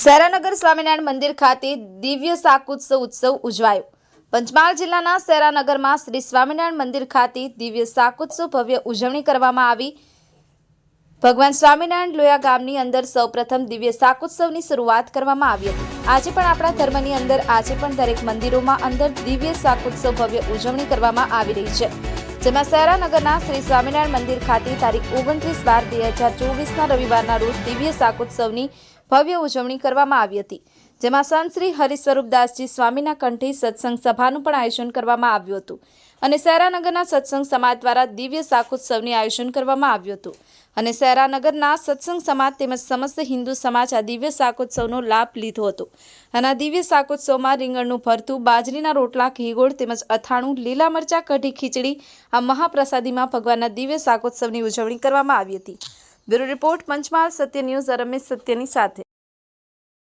સેરાનગર સ્વામિનારાયણ મંદિર ખાતે દિવ્ય શાકોત્સવ ઉત્સવ ઉજવાયો। પંચમહાલ જિલ્લાના સેરાનગરમાં શ્રી સ્વામિનારાયણ મંદિર ખાતે દિવ્ય શાકોત્સવ ભવ્ય ઉજવણી કરવામાં આવી। ભગવાન સ્વામિનારાયણ લોયા ગામની અંદર સૌપ્રથમ દિવ્ય શાકોત્સવની શરૂઆત કરવામાં આવી હતી। આજે પણ આપણા ધર્મની અંદર આજે પણ દરેક મંદિરોમાં અંદર દિવ્ય શાકોત્સવ ભવ્ય ઉજવણી કરવામાં આવી રહી છે, જેમાં સેરાનગરના શ્રી સ્વામિનારાયણ મંદિર ખાતે તારીખ 29/12/2024ના રવિવારના રોજ દિવ્ય શાકોત્સવની ભવ્ય ઉજવણી કરવામાં આવી હતી, જેમાં સંત શ્રી હરિસ્વરૂપદાસજી સ્વામીના કંઠે સત્સંગ સભાનું પણ આયોજન કરવામાં આવ્યું હતું અને સેરાનગરના સત્સંગ સમાજ દ્વારા દિવ્ય શાકોત્સવનું આયોજન કરવામાં આવ્યું હતું અને સેરાનગરના સત્સંગ સમાજ તેમજ સમસ્ત હિન્દુ સમાજ આ દિવ્ય શાકોત્સવનો લાભ લીધો હતો અને આ દિવ્ય શાકોત્સવમાં રીંગણનું ભરતું, બાજરીના રોટલા, ઘી ગોળ તેમજ અથાણું, લીલા મરચા, કઢી, ખીચડી આ મહાપ્રસાદીમાં ભગવાનના દિવ્ય શાકોત્સવની ઉજવણી કરવામાં આવી હતી। બ્યુરો રિપોર્ટ, પંચમહાલ સત્ય ન્યૂઝ, રમેશ સત્યની સાથે।